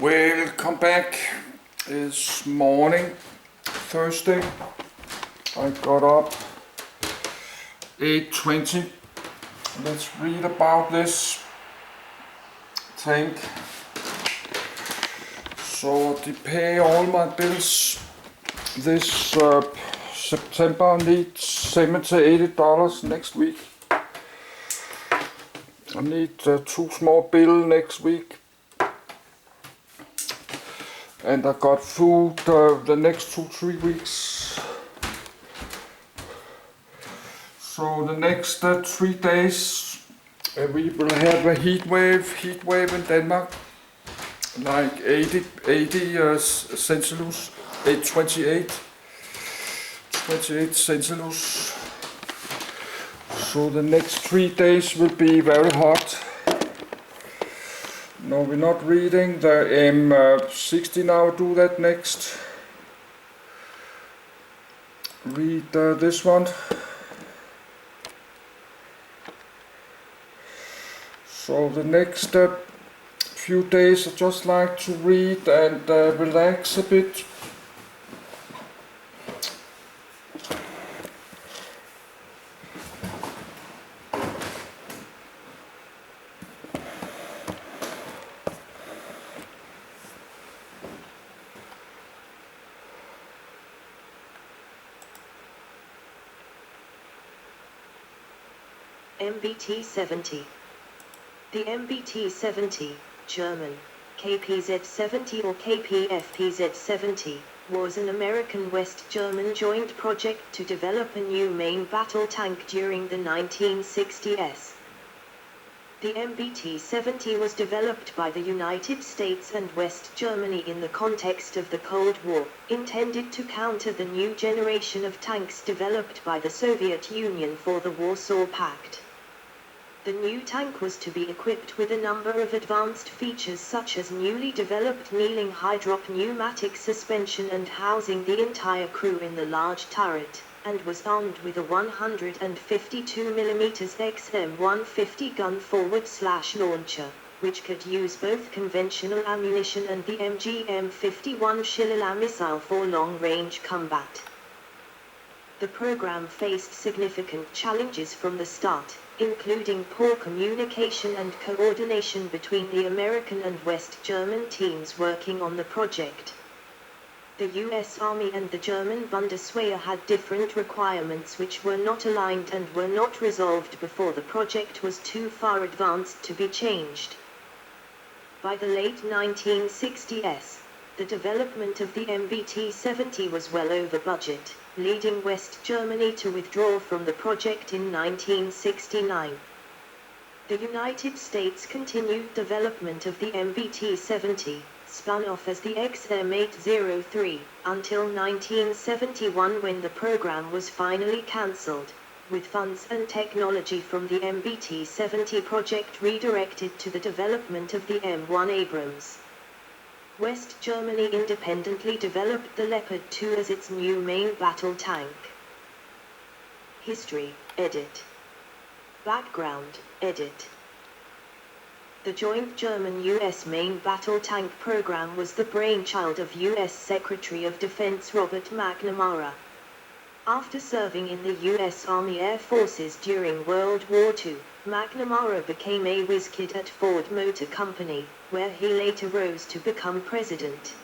Welcome back. It's morning, Thursday. I got up 8:20. Let's read about this tank. So to pay all my bills this September, I need $70-80 next week. I need 2 small bills next week. And I got food the next 2-3 weeks. So the next 3 days we will have a heat wave in Denmark, like 80 Celsius, 28 Celsius. So the next 3 days will be very hot. No, we're not reading the M60 now. Do that next. Read this one. So the next few days I just like to read and relax a bit. MBT-70. The MBT-70, German, KPZ-70 or KPFPZ-70, was an American West German joint project to develop a new main battle tank during the 1960s. The MBT-70 was developed by the United States and West Germany in the context of the Cold War, intended to counter the new generation of tanks developed by the Soviet Union for the Warsaw Pact. The new tank was to be equipped with a number of advanced features such as newly developed kneeling high-drop pneumatic suspension and housing the entire crew in the large turret, and was armed with a 152mm XM150 gun forward/launcher, which could use both conventional ammunition and the MGM-51 Shillala missile for long-range combat. The program faced significant challenges from the start, including poor communication and coordination between the American and West German teams working on the project. The US Army and the German Bundeswehr had different requirements which were not aligned and were not resolved before the project was too far advanced to be changed. By the late 1960s, the development of the MBT-70 was well over budget, leading West Germany to withdraw from the project in 1969. The United States continued development of the MBT-70, spun off as the XM803, until 1971 when the program was finally cancelled, with funds and technology from the MBT-70 project redirected to the development of the M1 Abrams. West Germany independently developed the Leopard 2 as its new main battle tank. History, edit. Background, edit. The joint German-US main battle tank program was the brainchild of US Secretary of Defense Robert McNamara. After serving in the US Army Air Forces during World War II, McNamara became a whiz kid at Ford Motor Company, where he later rose to become president.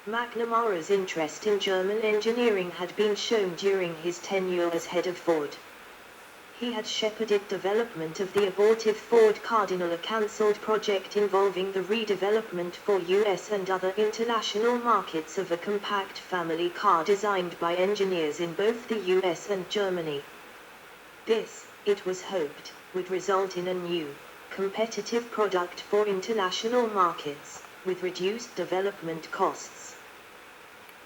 McNamara's interest in German engineering had been shown during his tenure as head of Ford. He had shepherded development of the abortive Ford Cardinal, a cancelled project involving the redevelopment for US and other international markets of a compact family car designed by engineers in both the US and Germany. This, it was hoped, would result in a new, competitive product for international markets, with reduced development costs.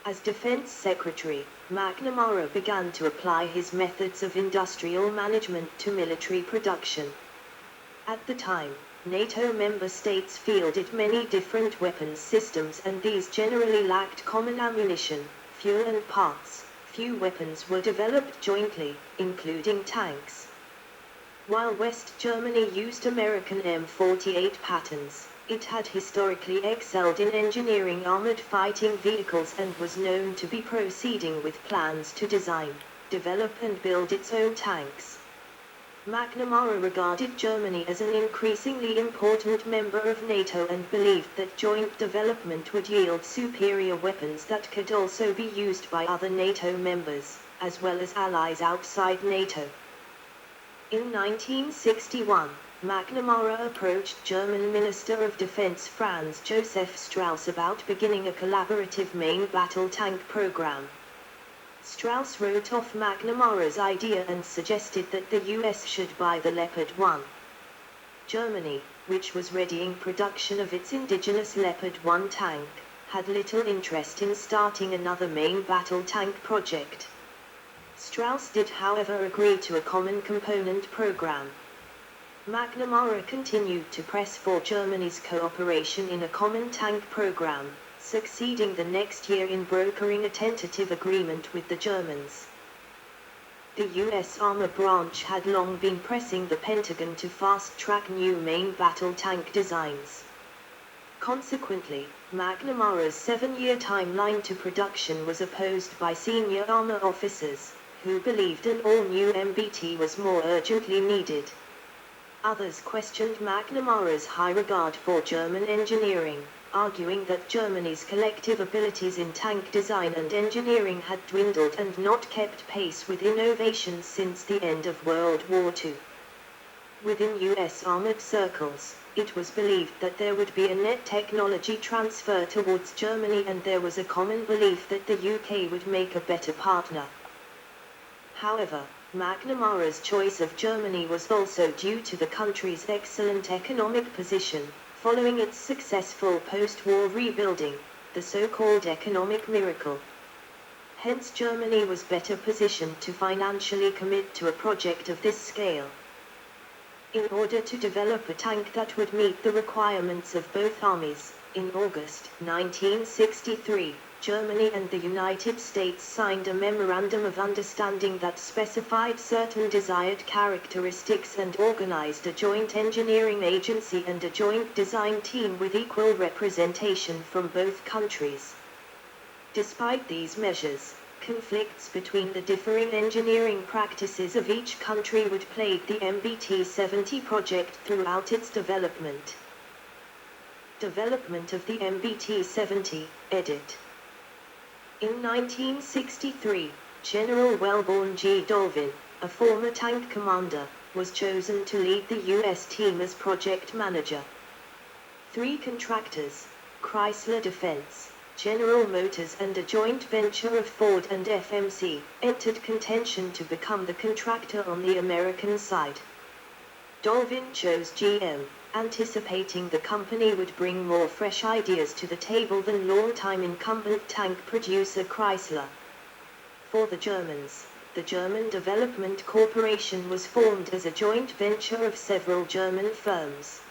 As Defense Secretary, McNamara began to apply his methods of industrial management to military production. At the time, NATO member states fielded many different weapons systems, and these generally lacked common ammunition, fuel and parts. Few weapons were developed jointly, including tanks. While West Germany used American M48 patterns, it had historically excelled in engineering armored fighting vehicles and was known to be proceeding with plans to design, develop and build its own tanks. McNamara regarded Germany as an increasingly important member of NATO and believed that joint development would yield superior weapons that could also be used by other NATO members, as well as allies outside NATO. In 1961, McNamara approached German Minister of Defense Franz Joseph Strauss about beginning a collaborative main battle tank program. Strauss wrote off McNamara's idea and suggested that the US should buy the Leopard 1. Germany, which was readying production of its indigenous Leopard 1 tank, had little interest in starting another main battle tank project. Strauss did however agree to a common component program. McNamara continued to press for Germany's cooperation in a common tank program, succeeding the next year in brokering a tentative agreement with the Germans. The U.S. Armor Branch had long been pressing the Pentagon to fast-track new main battle tank designs. Consequently, McNamara's 7-year timeline to production was opposed by senior armor officers, who believed an all-new MBT was more urgently needed. Others questioned McNamara's high regard for German engineering, arguing that Germany's collective abilities in tank design and engineering had dwindled and not kept pace with innovations since the end of World War II. Within U.S. armored circles, it was believed that there would be a net technology transfer towards Germany, and there was a common belief that the UK would make a better partner. However, McNamara's choice of Germany was also due to the country's excellent economic position, following its successful post-war rebuilding, the so-called economic miracle. Hence Germany was better positioned to financially commit to a project of this scale. In order to develop a tank that would meet the requirements of both armies, in August 1963, Germany and the United States signed a Memorandum of Understanding that specified certain desired characteristics and organized a joint engineering agency and a joint design team with equal representation from both countries. Despite these measures, conflicts between the differing engineering practices of each country would plague the MBT-70 project throughout its development. Development of the MBT-70, edit. In 1963, General Wellborn G. Dolvin, a former tank commander, was chosen to lead the U.S. team as project manager. 3 contractors, Chrysler Defense, General Motors and a joint venture of Ford and FMC, entered contention to become the contractor on the American side. Dolvin chose GM, anticipating the company would bring more fresh ideas to the table than long-time incumbent tank producer Chrysler. For the Germans, the German Development Corporation was formed as a joint venture of several German firms.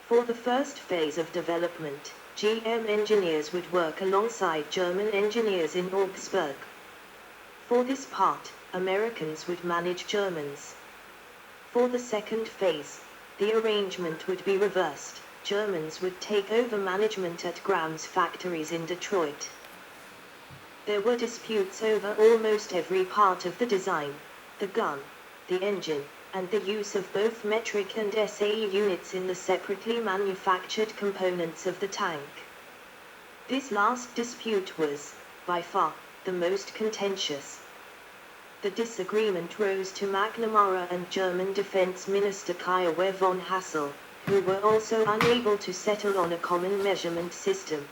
For the first phase of development, GM engineers would work alongside German engineers in Augsburg. For this part, Americans would manage Germans. For the second phase, the arrangement would be reversed. Germans would take over management at Graham's factories in Detroit. There were disputes over almost every part of the design: the gun, the engine, and the use of both metric and SAE units in the separately manufactured components of the tank. This last dispute was, by far, the most contentious. The disagreement rose to McNamara and German Defense Minister Kiewer von Hassel, who were also unable to settle on a common measurement system.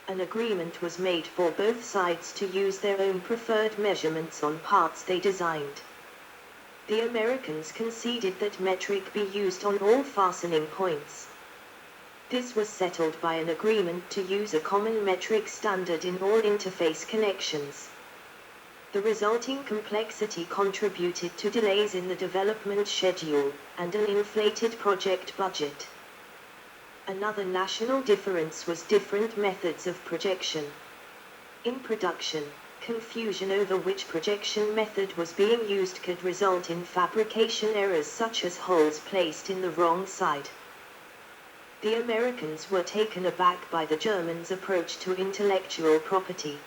An agreement was made for both sides to use their own preferred measurements on parts they designed. The Americans conceded that metric be used on all fastening points. This was settled by an agreement to use a common metric standard in all interface connections. The resulting complexity contributed to delays in the development schedule, and an inflated project budget. Another national difference was different methods of projection. In production, Confusion over which projection method was being used could result in fabrication errors such as holes placed in the wrong side. The Americans were taken aback by the Germans' approach to intellectual property.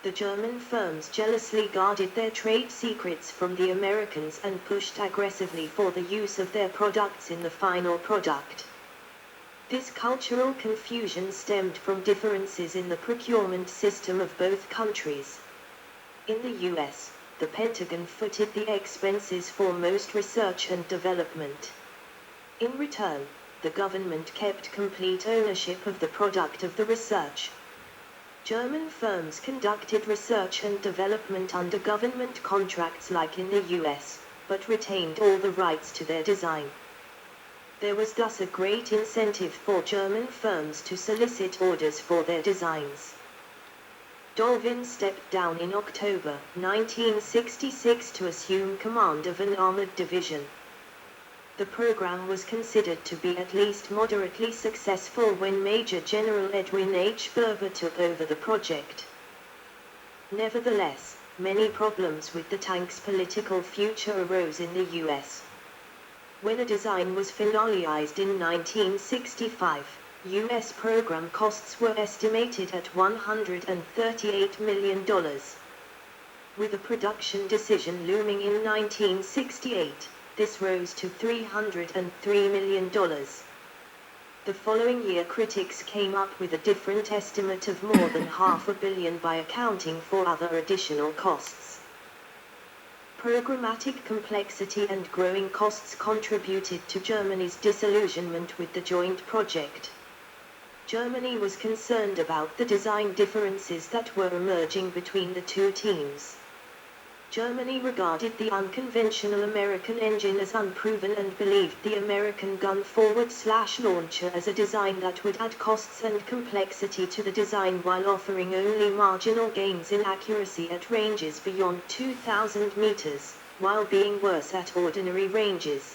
The German firms jealously guarded their trade secrets from the Americans and pushed aggressively for the use of their products in the final product. This cultural confusion stemmed from differences in the procurement system of both countries. In the US, the Pentagon footed the expenses for most research and development. In return, the government kept complete ownership of the product of the research. German firms conducted research and development under government contracts like in the US, but retained all the rights to their design. There was thus a great incentive for German firms to solicit orders for their designs. Dolvin stepped down in October 1966 to assume command of an armored division. The program was considered to be at least moderately successful when Major General Edwin H. Berber took over the project. Nevertheless, many problems with the tank's political future arose in the US. When a design was finalized in 1965, U.S. program costs were estimated at $138 million. With a production decision looming in 1968, this rose to $303 million. The following year critics came up with a different estimate of more than $500 million by accounting for other additional costs. Programmatic complexity and growing costs contributed to Germany's disillusionment with the joint project. Germany was concerned about the design differences that were emerging between the two teams. Germany regarded the unconventional American engine as unproven and believed the American gun forward/launcher as a design that would add costs and complexity to the design while offering only marginal gains in accuracy at ranges beyond 2,000 meters, while being worse at ordinary ranges.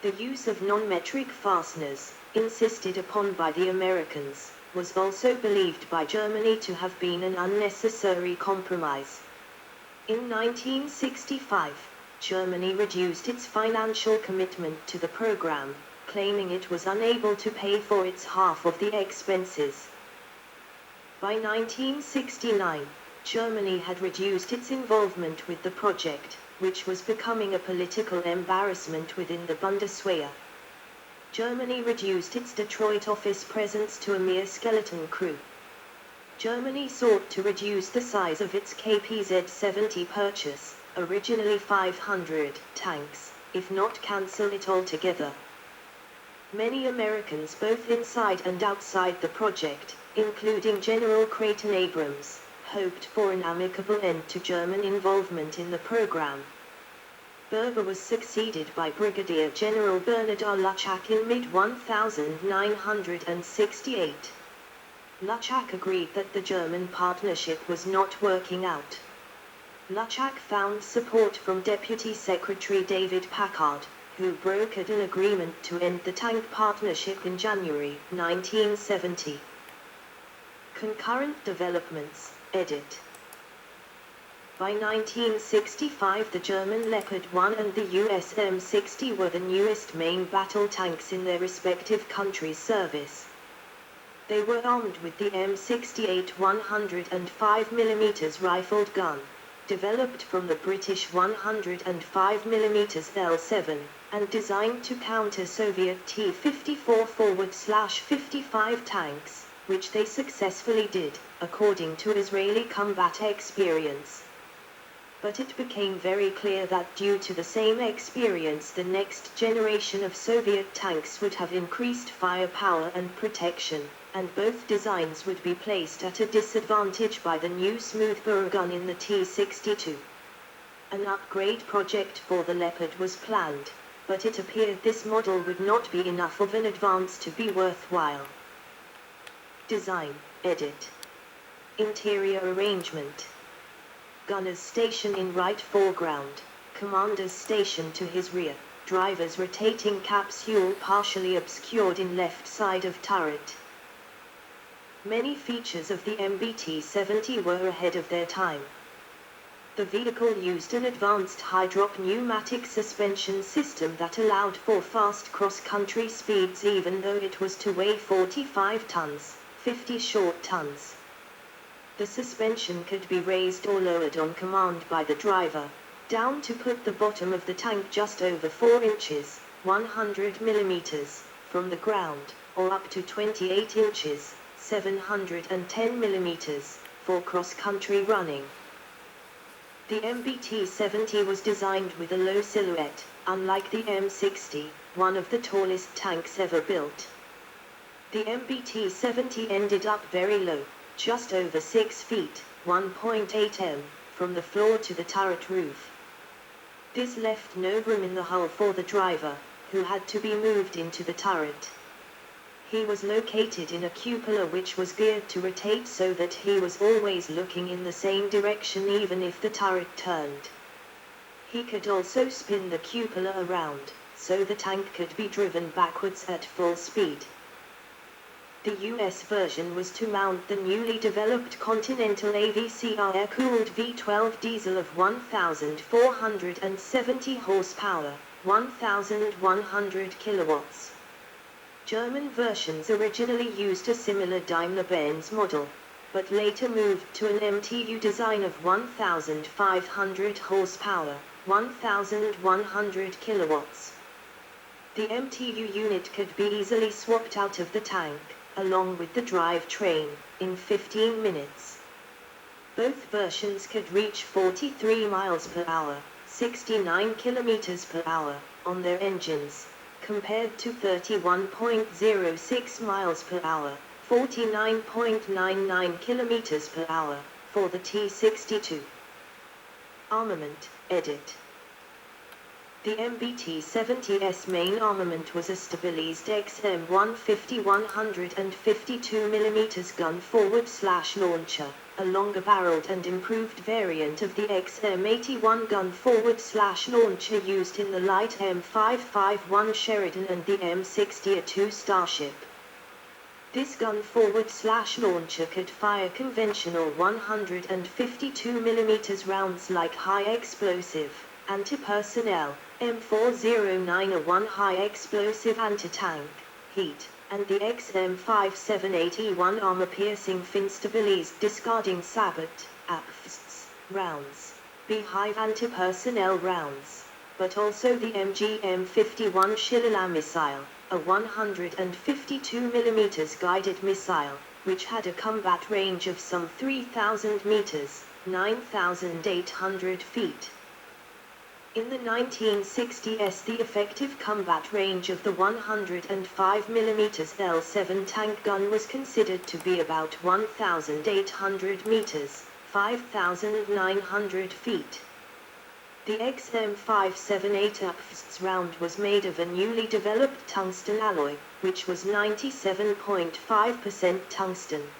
The use of non-metric fasteners, insisted upon by the Americans, was also believed by Germany to have been an unnecessary compromise. In 1965, Germany reduced its financial commitment to the program, claiming it was unable to pay for its half of the expenses. By 1969, Germany had reduced its involvement with the project, which was becoming a political embarrassment within the Bundeswehr. Germany reduced its Detroit office presence to a mere skeleton crew. Germany sought to reduce the size of its KPZ-70 purchase, originally 500 tanks, if not cancel it altogether. Many Americans both inside and outside the project, including General Creighton Abrams, hoped for an amicable end to German involvement in the program. Berber was succeeded by Brigadier General Bernard R. Luchak in mid-1968. Luchak agreed that the German partnership was not working out. Luchak found support from Deputy Secretary David Packard, who brokered an agreement to end the tank partnership in January 1970. Concurrent developments, edit. By 1965 the German Leopard 1 and the US M60 were the newest main battle tanks in their respective countries' service. They were armed with the M68 105mm rifled gun, developed from the British 105mm L7, and designed to counter Soviet T-54 forward/55 tanks, which they successfully did, according to Israeli combat experience. But it became very clear that due to the same experience the next generation of Soviet tanks would have increased firepower and protection, and both designs would be placed at a disadvantage by the new smoothbore gun in the T-62. An upgrade project for the Leopard was planned, but it appeared this model would not be enough of an advance to be worthwhile. Design, edit. Interior arrangement. Gunner's station in right foreground, commander's station to his rear, driver's rotating capsule partially obscured in left side of turret. Many features of the MBT-70 were ahead of their time. The vehicle used an advanced high-drop pneumatic suspension system that allowed for fast cross-country speeds even though it was to weigh 45 tons, 50 short tons. The suspension could be raised or lowered on command by the driver, down to put the bottom of the tank just over 4 inches, 100 millimeters, from the ground, or up to 28 inches, 710 millimeters, for cross-country running. The MBT-70 was designed with a low silhouette, unlike the M60, one of the tallest tanks ever built. The MBT-70 ended up very low, just over 6 feet, 1.8 m, from the floor to the turret roof. This left no room in the hull for the driver, who had to be moved into the turret. He was located in a cupola which was geared to rotate so that he was always looking in the same direction even if the turret turned. He could also spin the cupola around, so the tank could be driven backwards at full speed. The US version was to mount the newly developed Continental AVCR air-cooled V12 diesel of 1,470 horsepower, 1,100 kilowatts. German versions originally used a similar Daimler-Benz model, but later moved to an MTU design of 1,500 horsepower, 1,100 kilowatts. The MTU unit could be easily swapped out of the tank, along with the drivetrain, in 15 minutes. Both versions could reach 43 miles per hour, 69 kilometers per hour, on their engines, compared to 31.06 miles per hour, 49.99 kilometers per hour, for the T62. Armament, edit. The MBT-70's main armament was a stabilized XM150 152mm gun forward/launcher, a longer-barreled and improved variant of the XM81 gun forward/launcher used in the light M551 Sheridan and the M60A2 Starship. This gun forward/launcher could fire conventional 152mm rounds like high-explosive, anti-personnel, M409A1 high-explosive anti-tank, heat, and the XM578E1 armor-piercing fin-stabilized discarding sabot, APFS, rounds, beehive anti-personnel rounds, but also the MGM-51 Shillelagh missile, a 152mm guided missile, which had a combat range of some 3,000 meters, 9,800 feet. In the 1960s, the effective combat range of the 105mm L7 tank gun was considered to be about 1,800 meters, 5,900 feet. The XM578 APFS round was made of a newly developed tungsten alloy, which was 97.5% tungsten.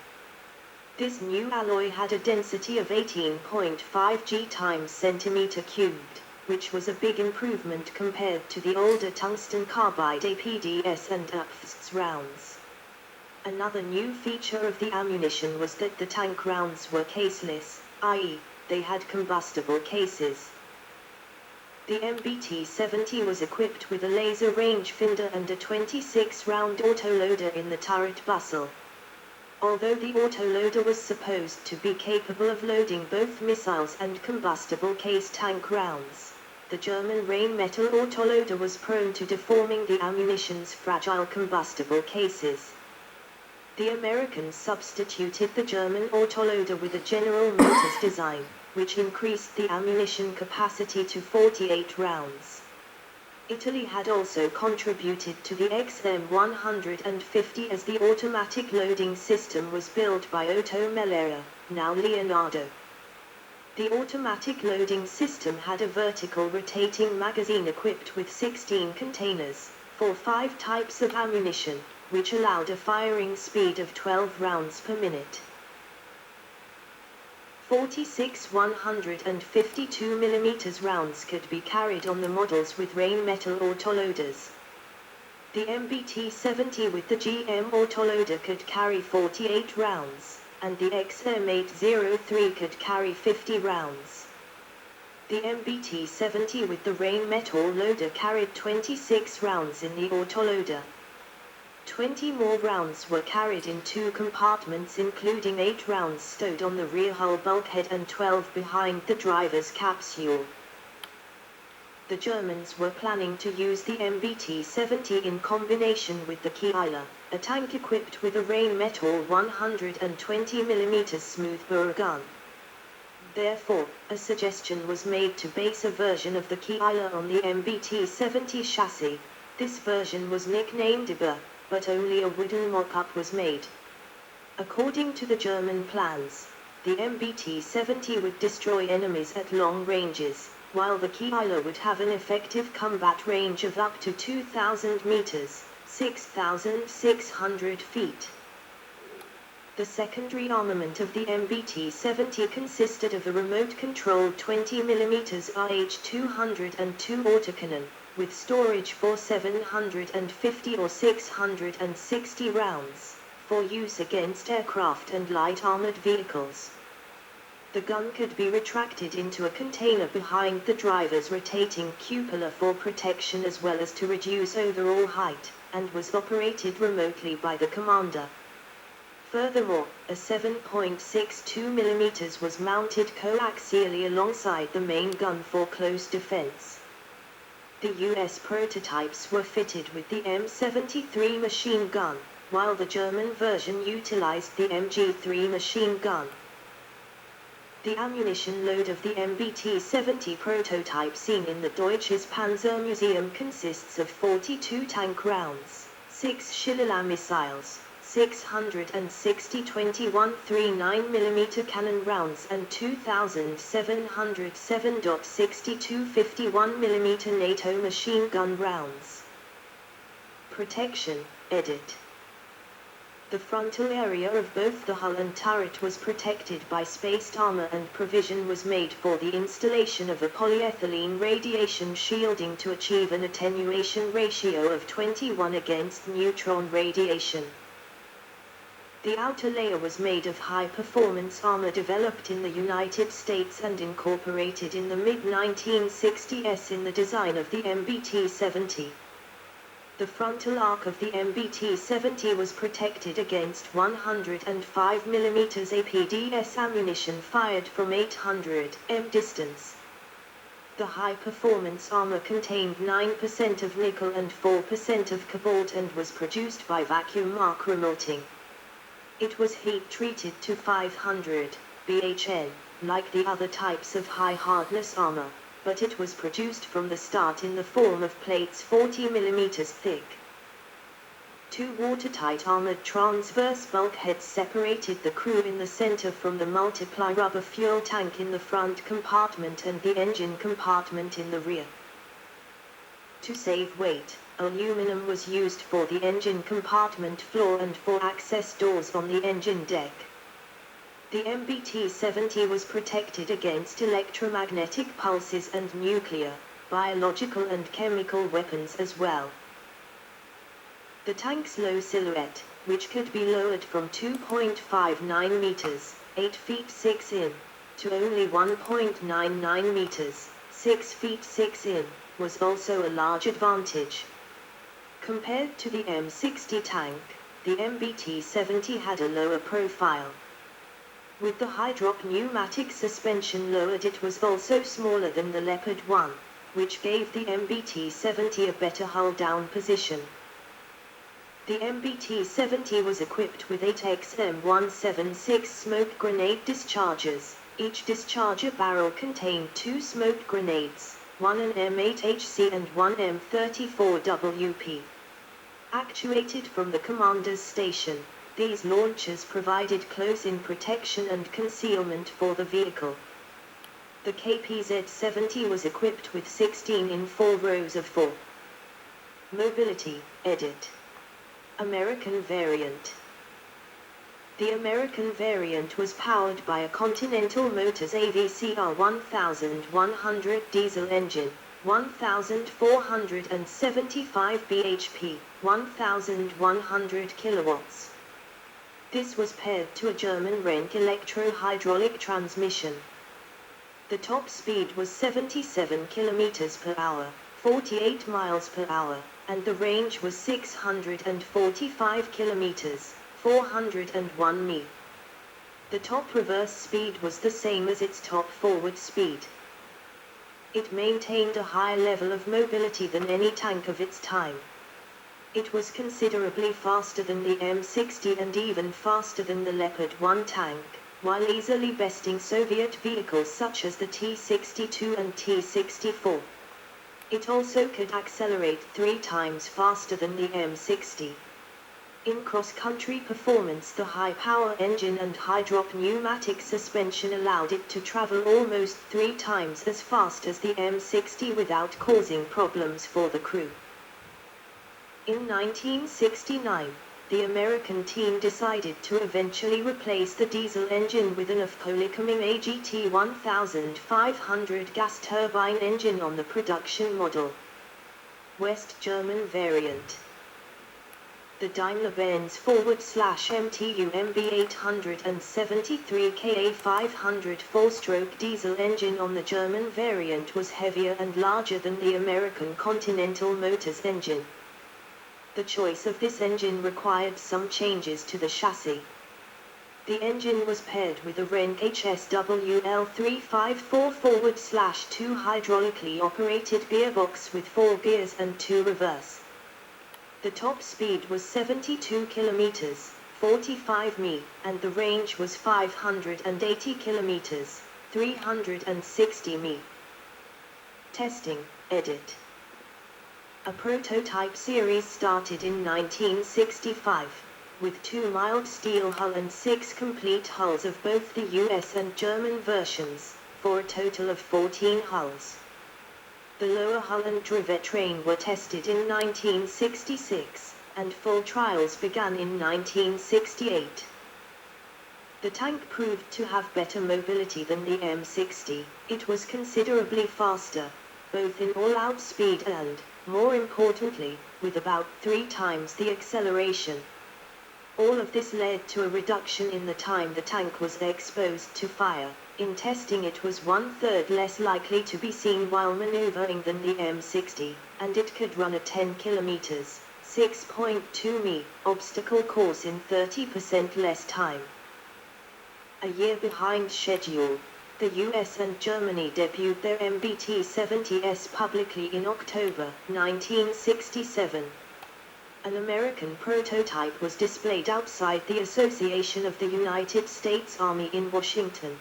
This new alloy had a density of 18.5 G times centimeter cubed, which was a big improvement compared to the older tungsten carbide APDS and APFS rounds. Another new feature of the ammunition was that the tank rounds were caseless, i.e., they had combustible cases. The MBT-70 was equipped with a laser rangefinder and a 26-round autoloader in the turret bustle. Although the autoloader was supposed to be capable of loading both missiles and combustible case tank rounds, the German Rheinmetall autoloader was prone to deforming the ammunition's fragile combustible cases. The Americans substituted the German autoloader with a General Motors design, which increased the ammunition capacity to 48 rounds. Italy had also contributed to the XM150 as the automatic loading system was built by Otto Mellera, now Leonardo. The automatic loading system had a vertical rotating magazine equipped with 16 containers, for 5 types of ammunition, which allowed a firing speed of 12 rounds per minute. 46 152mm rounds could be carried on the models with Rheinmetall autoloaders. The MBT-70 with the GM autoloader could carry 48 rounds, and the XM803 could carry 50 rounds. The MBT-70 with the Rheinmetall loader carried 26 rounds in the autoloader. 20 more rounds were carried in 2 compartments, including 8 rounds stowed on the rear hull bulkhead and 12 behind the driver's capsule. The Germans were planning to use the MBT-70 in combination with the Keiler, a tank equipped with a Rheinmetall 120mm smoothbore gun. Therefore, a suggestion was made to base a version of the Keiler on the MBT-70 chassis. This version was nicknamed Iber, but only a wooden mock-up was made. According to the German plans, the MBT-70 would destroy enemies at long ranges, while the Keiler would have an effective combat range of up to 2,000 meters, 6,600 feet. The secondary armament of the MBT-70 consisted of a remote-controlled 20mm RH-202 autocannon, with storage for 750 or 660 rounds, for use against aircraft and light armored vehicles. The gun could be retracted into a container behind the driver's rotating cupola for protection as well as to reduce overall height, and was operated remotely by the commander. Furthermore, a 7.62mm was mounted coaxially alongside the main gun for close defense. The US prototypes were fitted with the M73 machine gun, while the German version utilized the MG3 machine gun. The ammunition load of the MBT-70 prototype seen in the Deutsches Panzermuseum consists of 42 tank rounds, 6 Schiller missiles, 660 21-39mm cannon rounds and 2,707.62 51mm NATO machine gun rounds. Protection, edit. The frontal area of both the hull and turret was protected by spaced armor, and provision was made for the installation of a polyethylene radiation shielding to achieve an attenuation ratio of 21 against neutron radiation. The outer layer was made of high-performance armor developed in the United States and incorporated in the mid-1960s in the design of the MBT-70. The frontal arc of the MBT-70 was protected against 105mm APDS ammunition fired from 800 m distance. The high-performance armor contained 9% of nickel and 4% of cobalt and was produced by vacuum arc remelting. It was heat-treated to 500 bhn, like the other types of high-hardness armor, but it was produced from the start in the form of plates 40mm thick. 2 watertight armored transverse bulkheads separated the crew in the center from the multiply rubber fuel tank in the front compartment and the engine compartment in the rear. To save weight, aluminum was used for the engine compartment floor and for access doors on the engine deck. The MBT-70 was protected against electromagnetic pulses and nuclear, biological and chemical weapons as well. The tank's low silhouette, which could be lowered from 2.59 meters, 8 feet 6 in, to only 1.99 meters, 6 feet 6 in, was also a large advantage. Compared to the M60 tank, the MBT-70 had a lower profile. With the high-drop pneumatic suspension lowered, it was also smaller than the Leopard 1, which gave the MBT-70 a better hull-down position. The MBT-70 was equipped with 8 XM176 smoke grenade dischargers. Each discharger barrel contained 2 smoke grenades, one an M8HC and one M34WP. Actuated from the commander's station, these launchers provided close-in protection and concealment for the vehicle. The KPZ-70 was equipped with 16 in 4 rows of 4. Mobility, edit. American variant. The American variant was powered by a Continental Motors AVCR 1100 diesel engine, 1475 bhp, 1100 kilowatts. This was paired to a German Renk electro-hydraulic transmission. The top speed was 77 km per hour, 48 miles per hour, and the range was 645 kilometers, 401 mi. The top reverse speed was the same as its top forward speed. It maintained a higher level of mobility than any tank of its time. It was considerably faster than the M60 and even faster than the Leopard 1 tank, while easily besting Soviet vehicles such as the T-62 and T-64. It also could accelerate 3 times faster than the M60. In cross-country performance, the high-power engine and high-drop pneumatic suspension allowed it to travel almost 3 times as fast as the M60 without causing problems for the crew. In 1969, the American team decided to eventually replace the diesel engine with an Afcolicoming AGT 1500 gas turbine engine on the production model. West German variant. The Daimler-Benz /MTU MB-873 KA500 4-stroke diesel engine on the German variant was heavier and larger than the American Continental Motors engine. The choice of this engine required some changes to the chassis. The engine was paired with a Renk HSWL354 /2 hydraulically operated gearbox with 4 gears and 2 reverse. The top speed was 72 kilometers, 45 mi, and the range was 580 kilometers, 360 mi. Testing, edit. A prototype series started in 1965, with 2 mild steel hull and 6 complete hulls of both the US and German versions, for a total of 14 hulls. The lower hull and drivetrain were tested in 1966, and full trials began in 1968. The tank proved to have better mobility than the M60. It was considerably faster, both in all-out speed and, more importantly, with about 3 times the acceleration. All of this led to a reduction in the time the tank was exposed to fire. In testing, it was 1/3 less likely to be seen while maneuvering than the M60, and it could run a 10 km, 6.2 mi, obstacle course in 30% less time. A year behind schedule, the US and Germany debuted their MBT-70s publicly in October 1967. An American prototype was displayed outside the Association of the United States Army in Washington.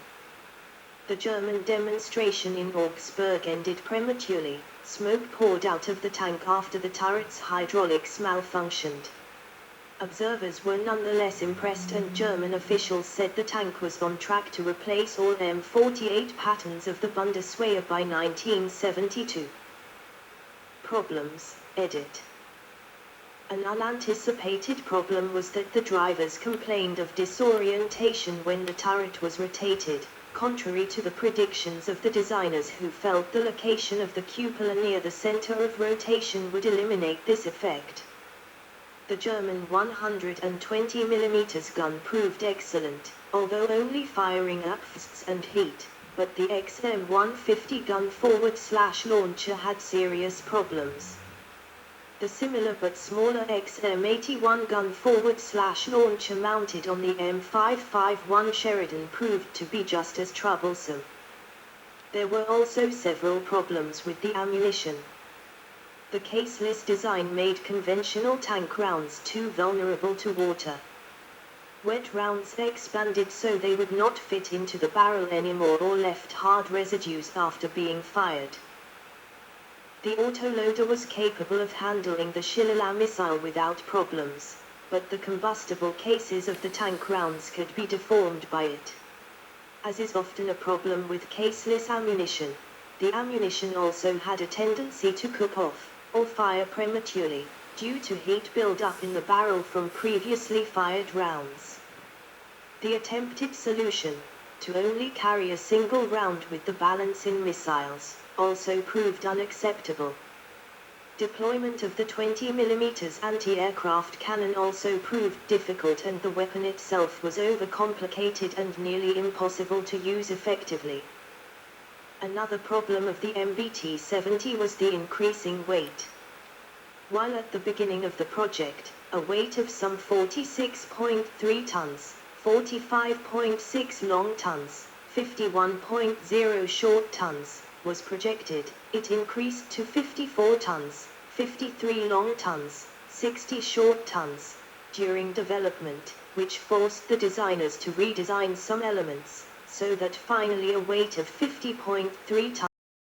The German demonstration in Augsburg ended prematurely. Smoke poured out of the tank after the turret's hydraulics malfunctioned. Observers were nonetheless impressed, and German officials said the tank was on track to replace all M48 patterns of the Bundeswehr by 1972. Problems, edit. An unanticipated problem was that the drivers complained of disorientation when the turret was rotated, contrary to the predictions of the designers, who felt the location of the cupola near the center of rotation would eliminate this effect. The German 120mm gun proved excellent, although only firing upthrusts and heat, but the XM150 gun forward/launcher had serious problems. The similar but smaller XM81 gun forward/launcher mounted on the M551 Sheridan proved to be just as troublesome. There were also several problems with the ammunition. The caseless design made conventional tank rounds too vulnerable to water. Wet rounds expanded so they would not fit into the barrel anymore or left hard residues after being fired. The autoloader was capable of handling the Shillala missile without problems, but the combustible cases of the tank rounds could be deformed by it. As is often a problem with caseless ammunition, the ammunition also had a tendency to cook off, or fire prematurely, due to heat build-up in the barrel from previously fired rounds. The attempted solution, to only carry a single round with the balancing missiles, also proved unacceptable. Deployment of the 20mm anti-aircraft cannon also proved difficult, and the weapon itself was overcomplicated and nearly impossible to use effectively. Another problem of the MBT-70 was the increasing weight. While at the beginning of the project, a weight of some 46.3 tons, 45.6 long tons, 51.0 short tons, was projected, it increased to 54 tons, 53 long tons, 60 short tons, during development, which forced the designers to redesign some elements, so that finally a weight of 50.3 tons